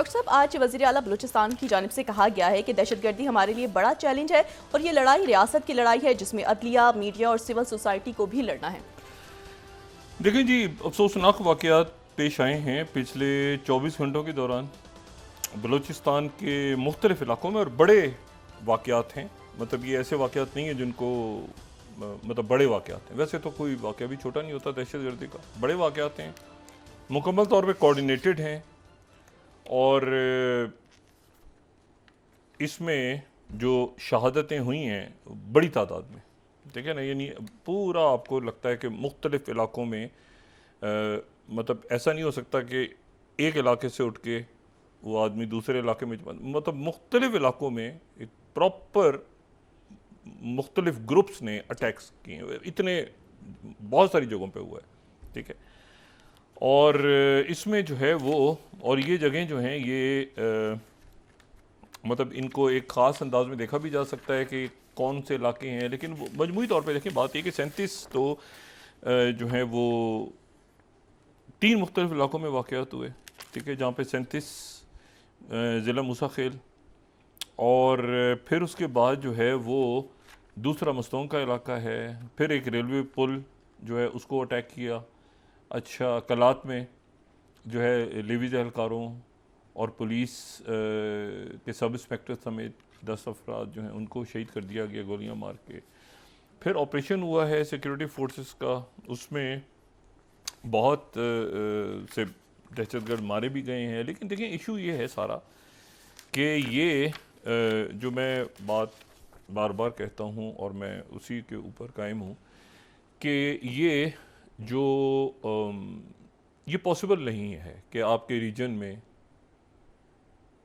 Doctor साहब, आज वज़ीर आला बलूचिस्तान की जानिब से कहा गया है कि दहशतगर्दी हमारे लिए बड़ा चैलेंज है और ये लड़ाई रियासत की लड़ाई है जिसमें अदलिया, मीडिया और सिविल सोसाइटी को भी लड़ना है। देखें जी, अफसोसनाक वाक़यात पेश आए हैं पिछले 24 घंटों के दौरान बलूचिस्तान के मुख्तलिफ इलाकों में, और बड़े वाक़यात हैं। मतलब ये ऐसे वाक़यात नहीं हैं जिनको मतलब बड़े वाक़यात हैं। वैसे तो कोई वाक़या भी छोटा नहीं होता दहशतगर्दी का, बड़े वाक़यात हैं, मुकम्मल तौर पे कोऑर्डिनेटेड हैं। और इसमें जो शहादतें हुई हैं बड़ी तादाद में, ठीक है ना, यानी पूरा आपको लगता है कि मुख्तलिफ इलाकों में मतलब ऐसा नहीं हो सकता कि एक इलाके से उठ के वो आदमी दूसरे इलाके में, मतलब मुख्तलिफ इलाकों में एक प्रॉपर मुख्तलिफ ग्रुप्स ने अटैक्स किए हैं। इतने बहुत सारी जगहों पे हुआ है, ठीक है। और इसमें जो है वो, और ये जगह जो हैं ये मतलब इनको एक ख़ास अंदाज में देखा भी जा सकता है कि कौन से इलाके हैं, लेकिन वो मजमूई तौर पे देखें, बात ये कि 37 तो जो है वो 3 मुख्तलिफ इलाकों में वाक़यात हुए, ठीक है, जहाँ पे 37 ज़िला मूसा खेल, और फिर उसके बाद जो है वो दूसरा मस्तों का इलाका है, फिर एक रेलवे पुल जो है उसको अटैक किया। अच्छा, कलात में जो है लेवीज़ एहलकारों और पुलिस के सब इंस्पेक्टर समेत 10 अफराद जो हैं उनको शहीद कर दिया गया गोलियां मार के। फिर ऑपरेशन हुआ है सिक्योरिटी फोर्सेस का, उसमें बहुत से दहशतगर्द मारे भी गए हैं। लेकिन देखिए, इशू ये है सारा कि ये जो मैं बात बार बार कहता हूँ और मैं उसी के ऊपर कायम हूँ कि ये जो ये पॉसिबल नहीं है कि आपके रीजन में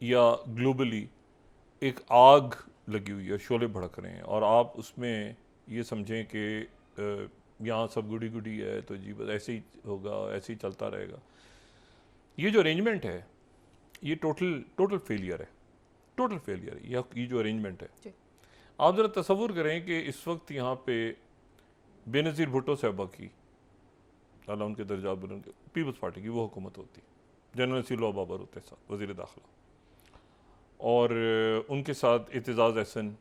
या ग्लोबली एक आग लगी हुई है, शोले भड़क रहे हैं, और आप उसमें ये समझें कि यहाँ सब गुडी गुडी है तो जी बस ऐसे ही होगा, ऐसे ही चलता रहेगा। ये जो अरेंजमेंट है ये टोटल फेलियर है, टोटल फेलियर है ये जो अरेंजमेंट है। आप ज़रा तसव्वुर करें कि इस वक्त यहाँ पे बेनज़ीर भुट्टो साहबा की, अल्लाह उनके दर्जात बुलंद, पीपल्स पार्टी की वो हुकूमत होती, जनरल सीलो बाबर होते साथ वज़ीर दाखिला, और उनके साथ एतजाज़ एहसन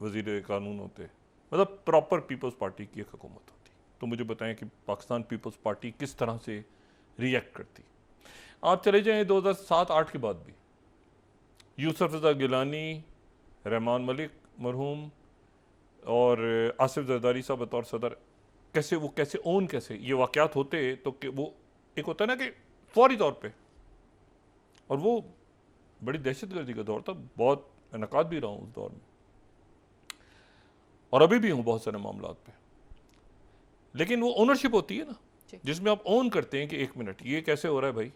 वज़ीर कानून होते, मतलब प्रॉपर पीपल्स पार्टी की एक हुकूमत होती। तो मुझे बताएं कि पाकिस्तान पीपल्स पार्टी किस तरह से रिएक्ट करती। आप चले जाएं 2007-8 के बाद भी, यूसुफ रज़ा गिलानी, रहमान मलिक मरहूम और आसिफ जरदारी साहब बतौर सदर, कैसे ओन कैसे ये वाक़यात होते, तो कि वो एक होता है ना कि फौरी तौर पे, और वो बड़ी दहशतगर्दी का दौर था, बहुत इनकाद भी रहा हूँ उस दौर में, और अभी भी हूँ बहुत सारे मामलात पे। लेकिन वो ओनरशिप होती है ना, जिसमें आप ओन करते हैं कि एक मिनट ये कैसे हो रहा है भाई।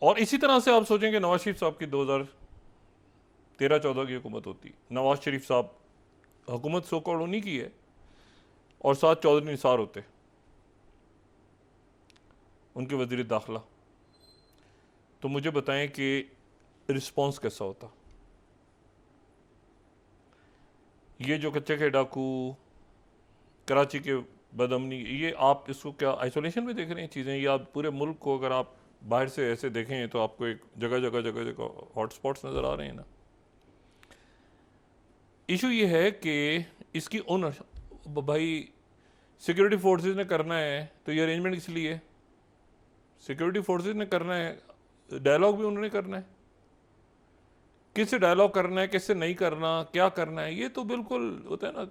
और इसी तरह से आप सोचेंगे नवाज शरीफ साहब की 2013-14 की हुकूमत होती, नवाज शरीफ साहब हुकूमत सो कॉल्ड उन्हीं की है, और साथ चौधरी निसार होते उनके वज़ीर दाखिला, तो मुझे बताएं कि रिस्पॉन्स कैसा होता। ये जो कच्चे के डाकू, कराची के बदअमनी, ये आप इसको क्या आइसोलेशन में देख रहे हैं चीज़ें, या पूरे मुल्क को अगर आप बाहर से ऐसे देखें तो आपको एक जगह जगह हॉटस्पॉट्स नज़र आ रहे हैं ना। इशू ये है कि इसकी ओनर, भाई सिक्योरिटी फोर्सेस ने करना है तो ये अरेंजमेंट किस लिए है? सिक्योरिटी फोर्सेस ने करना है, डायलॉग भी उन्होंने करना है, किससे डायलॉग करना है, किससे नहीं करना, क्या करना है, ये तो बिल्कुल होता है ना,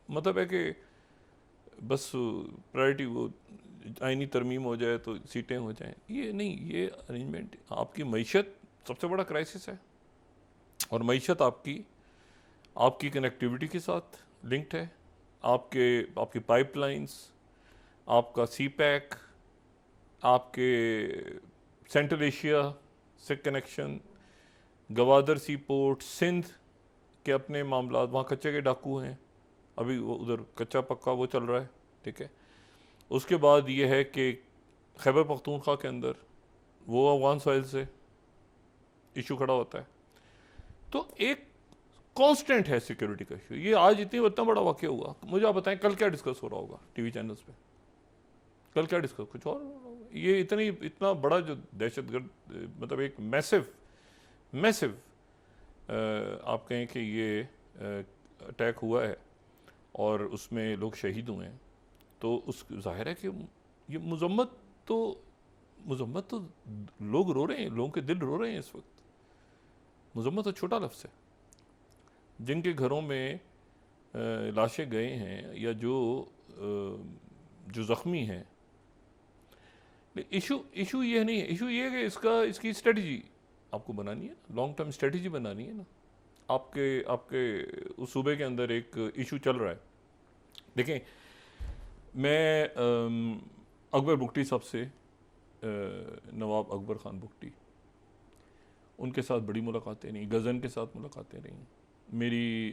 मतलब है कि बस प्रायोरिटी वो आईनी तरमीम हो जाए तो सीटें हो जाएं, ये नहीं। ये अरेंजमेंट, आपकी मईशत सबसे बड़ा क्राइसिस है, और मईशत आपकी कनेक्टिविटी के साथ लिंक्ड है, आपकी पाइपलाइंस, आपका सी पैक, आपके सेंट्रल एशिया से कनेक्शन, गवादर सी पोर्ट, सिंध के अपने मामला, वहाँ कच्चे के डाकू हैं, अभी वो उधर कच्चा पक्का वो चल रहा है, ठीक है। उसके बाद ये है कि खैबर पख्तूनख्वा के अंदर वो अफगान सॉइल से इशू खड़ा होता है। तो एक कांस्टेंट है सिक्योरिटी का इशू। ये आज इतना बड़ा वाक़या हुआ, मुझे आप बताएं कल क्या डिस्कस हो रहा होगा टीवी चैनल्स पे? कल क्या डिस्कस, कुछ और ये इतना बड़ा जो दहशतगर्द मतलब एक मैसिव आप कहें कि ये अटैक हुआ है और उसमें लोग शहीद हुए हैं, तो उस जाहिर है कि ये मजम्मत तो लोग रो रहे हैं, लोगों के दिल रो रहे हैं इस वक्त। मजम्मत तो छोटा लफ्ज़ है। जिनके घरों में लाशें गए हैं या जो ज़ख्मी हैं, इशू ये नहीं है। इशू ये है कि इसकी स्ट्रेटजी आपको बनानी है, लॉन्ग टर्म स्ट्रेटजी बनानी है ना। आपके उस सूबे के अंदर एक इशू चल रहा है। देखें, मैं अकबर बुगटी साहब से, नवाब अकबर ख़ान बुगटी, उनके साथ बड़ी मुलाकातें रहीं, गज़न के साथ मुलाकातें रहीं, मेरी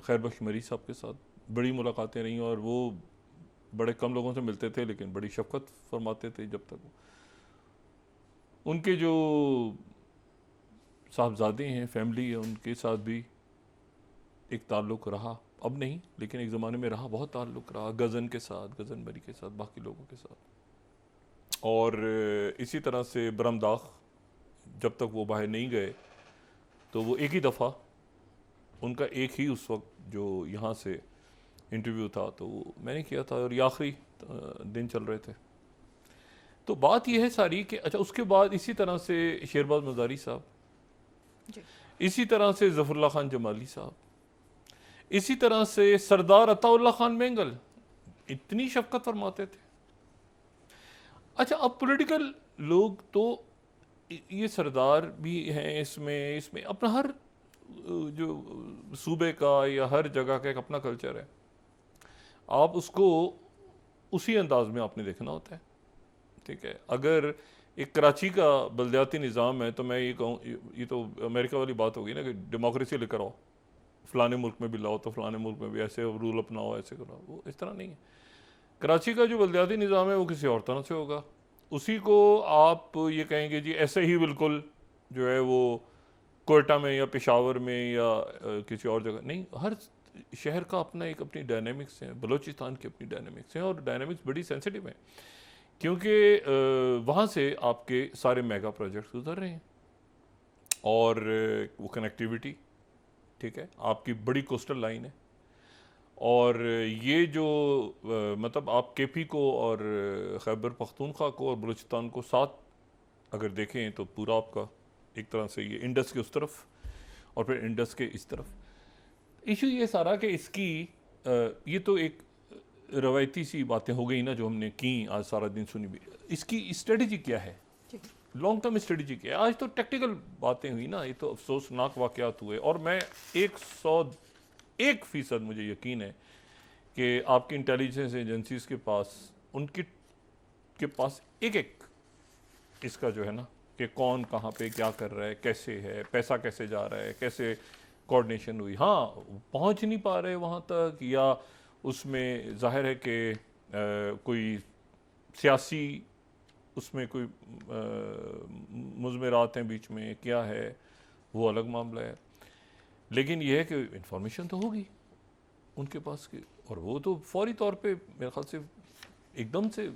खैरबख्श मरी साहब के साथ बड़ी मुलाकातें रहीं, और वो बड़े कम लोगों से मिलते थे लेकिन बड़ी शफ़क़त फरमाते थे। जब तक उनके जो साहबजादे हैं, फैमिली है, उनके साथ भी एक ताल्लुक़ रहा, अब नहीं लेकिन एक ज़माने में रहा, बहुत ताल्लुक़ रहा गज़न के साथ, गज़न मरी के साथ, बाकी लोगों के साथ। और इसी तरह से बरमदाख, जब तक वो बाहर नहीं गए तो वो एक ही दफ़ा उनका एक ही उस वक्त जो यहाँ से इंटरव्यू था तो मैंने किया था, और ये आखिरी दिन चल रहे थे। तो बात यह है सारी कि अच्छा, उसके बाद इसी तरह से शेरबाज मज़ारी साहब, इसी तरह से ज़फ़रुल्लाह खान जमाली साहब, इसी तरह से सरदार अताउल्लाह खान बेंगल इतनी शफ़क़त फरमाते थे। अच्छा, अब पॉलिटिकल लोग तो ये सरदार भी हैं, इसमें अपना हर जो सूबे का या हर जगह का एक अपना कल्चर है। आप उसको उसी अंदाज में आपने देखना होता है, ठीक है। अगर एक कराची का बलदियाती निज़ाम है तो मैं ये कहूँ, ये तो अमेरिका वाली बात होगी ना कि डेमोक्रेसी लेकर आओ, फ़लाने मुल्क में भी लाओ तो फ़लाने मुल्क में भी ऐसे रूल अपनाओ, ऐसे करो। वो इस तरह नहीं है। कराची का जो बलदियाती निज़ाम है वो किसी और तरह से होगा। उसी को आप ये कहेंगे जी ऐसे ही बिल्कुल जो है वो कोयटा में या पेशावर में या किसी और जगह नहीं। हर शहर का अपनी डायनेमिक्स हैं, बलूचिस्तान की अपनी डायनेमिक्स हैं, और डायनेमिक्स बड़ी सेंसिटिव हैं क्योंकि वहाँ से आपके सारे मेगा प्रोजेक्ट्स गुजर रहे हैं, और वो कनेक्टिविटी, ठीक है, आपकी बड़ी कोस्टल लाइन है। और ये जो मतलब आप केपी को और खैबर पख्तूनख्वा को और बलूचिस्तान को साथ अगर देखें तो पूरा आपका एक तरह से ये इंडस के उस तरफ और फिर इंडस के इस तरफ। इशू ये सारा कि इसकी ये तो एक रवायती सी बातें हो गई ना जो हमने की, आज सारा दिन सुनी भी। इसकी स्ट्रेटजी क्या है, लॉन्ग टर्म स्ट्रेटजी क्या है? आज तो टेक्निकल बातें हुई ना, ये तो अफसोसनाक वाक़यात हुए। और मैं 101% मुझे यकीन है कि आपकी इंटेलिजेंस एजेंसीज़ के पास, उनके पास एक इसका जो है ना कि कौन कहाँ पे क्या कर रहा है, कैसे है, पैसा कैसे जा रहा है, कैसे कोऑर्डिनेशन हुई। हाँ, पहुँच नहीं पा रहे वहाँ तक, या उसमें जाहिर है कि कोई सियासी उसमें कोई मुज़मिरात हैं बीच में, क्या है वो अलग मामला है। लेकिन यह है कि इंफॉर्मेशन तो होगी उनके पास की, और वो तो फौरी तौर पे मेरे ख्याल से एकदम से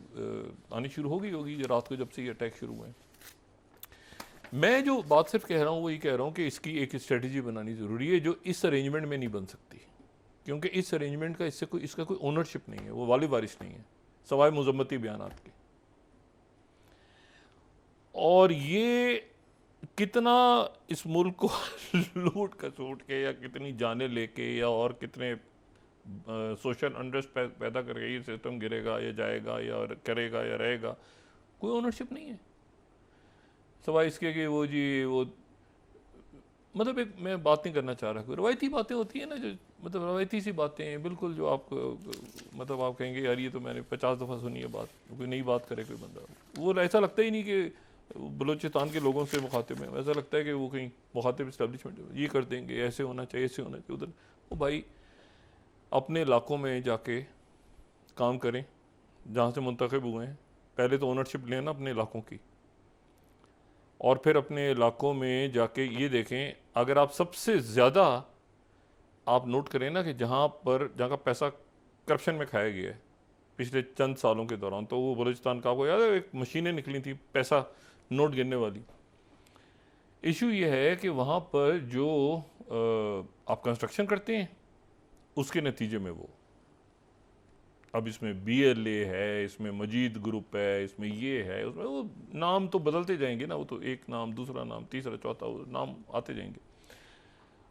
आनी शुरू होगी रात को जब से ये अटैक शुरू हुए। मैं जो बात सिर्फ कह रहा हूँ वो ये कह रहा हूँ कि इसकी एक स्ट्रेटजी बनानी ज़रूरी है जो इस अरेंजमेंट में नहीं बन सकती, क्योंकि इस अरेंजमेंट का इसका कोई ओनरशिप नहीं है, वो वाली वारिस नहीं है सवाए मुज़म्मती बयानात के। और ये कितना इस मुल्क को लूट खसूट के या कितनी जाने लेके या और कितने सोशल अनरेस्ट पैदा करके ये सिस्टम गिरेगा या जाएगा या करेगा या रहेगा, कोई ओनरशिप नहीं है सवाए इसके कि वो मतलब एक मैं बात नहीं करना चाह रहा, कोई रवायती बातें होती है ना जो मतलब रवायती सी बातें हैं बिल्कुल, जो आप मतलब आप कहेंगे यार ये तो मैंने 50 दफ़ा सुनी है बात, कोई नई बात करे कोई बंदा, वो ऐसा लगता ही नहीं कि बलूचिस्तान के लोगों से मुखातिब है। ऐसा लगता है कि वो कहीं मुखातिब इस्टेब्लिशमेंट ये कर देंगे, ऐसे होना चाहिए, ऐसे होना चाहिए, उधर। वो भाई अपने इलाकों में जाके काम करें जहाँ से मुंतखब हुए हैं, पहले तो ओनरशिप लेना अपने इलाकों की, और फिर अपने इलाकों में जाके ये देखें। अगर आप सबसे ज़्यादा आप नोट करें ना कि जहाँ का पैसा करप्शन में खाया गया है, पिछले चंद सालों के दौरान। तो वो बलूचिस्तान का आपको याद है एक मशीनें निकली थी पैसा नोट गिनने वाली। इशू ये है कि वहाँ पर जो आप कंस्ट्रक्शन करते हैं उसके नतीजे में वो अब इसमें BLA है, इसमें मजीद ग्रुप है, इसमें ये है, उसमें वो नाम तो बदलते जाएंगे ना, वो तो एक नाम दूसरा नाम तीसरा चौथा वो नाम आते जाएंगे।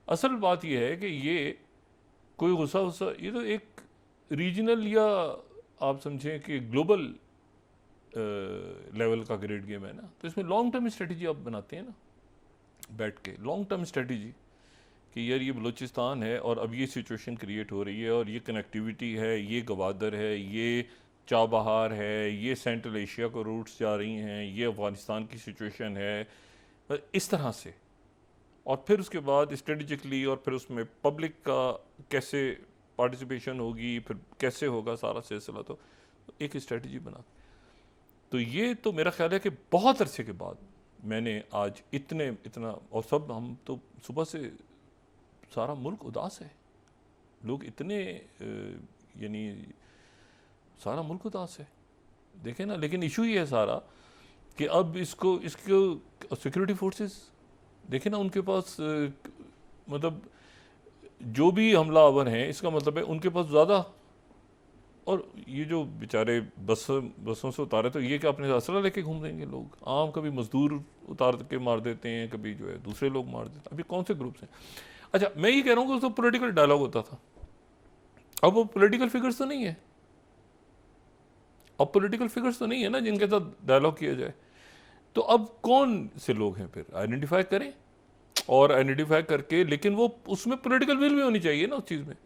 असल बात ये है कि ये कोई गुस्सा वुस्सा, ये तो एक रीजनल या आप समझें कि ग्लोबल लेवल का ग्रेड गेम है ना। तो इसमें लॉन्ग टर्म स्ट्रेटजी आप बनाते हैं ना बैठ के, लॉन्ग टर्म स्ट्रेटजी कि यार ये बलूचिस्तान है और अब ये सिचुएशन क्रिएट हो रही है और ये कनेक्टिविटी है, ये गवादर है, ये चाबहार है, ये सेंट्रल एशिया को रूट्स जा रही हैं, ये अफ़गानिस्तान की सिचुएशन है, इस तरह से। और फिर उसके बाद स्ट्रेटजिकली और फिर उसमें पब्लिक का कैसे पार्टिसिपेशन होगी, फिर कैसे होगा सारा सिलसिला, तो एक स्ट्रेटजी बना। तो ये तो मेरा ख्याल है कि बहुत अरसे के बाद मैंने आज इतना, और सब हम तो सुबह से सारा मुल्क उदास है, लोग इतने यानी सारा मुल्क उदास है, देखें ना। लेकिन इशू ये है सारा कि अब इसको सिक्योरिटी फोर्सेस देखें ना, उनके पास मतलब जो भी हमलावर हैं, इसका मतलब है उनके पास ज़्यादा। और ये जो बेचारे बसों से उतारे, तो ये क्या अपने असला लेके घूम देंगे लोग? आम कभी मजदूर उतार के मार देते हैं, कभी जो है दूसरे लोग मार देते हैं। अभी कौन से ग्रुप्स हैं? अच्छा, मैं ये कह रहा हूँ कि उसको पॉलिटिकल डायलॉग होता था, अब वो पॉलिटिकल फिगर्स तो नहीं है, अब पॉलिटिकल फिगर्स तो नहीं है ना जिनके साथ डायलॉग किया जाए। तो अब कौन से लोग हैं फिर आइडेंटिफाई करें, और आइडेंटिफाई करके, लेकिन वो उसमें पॉलिटिकल विल भी होनी चाहिए ना उस चीज़ में।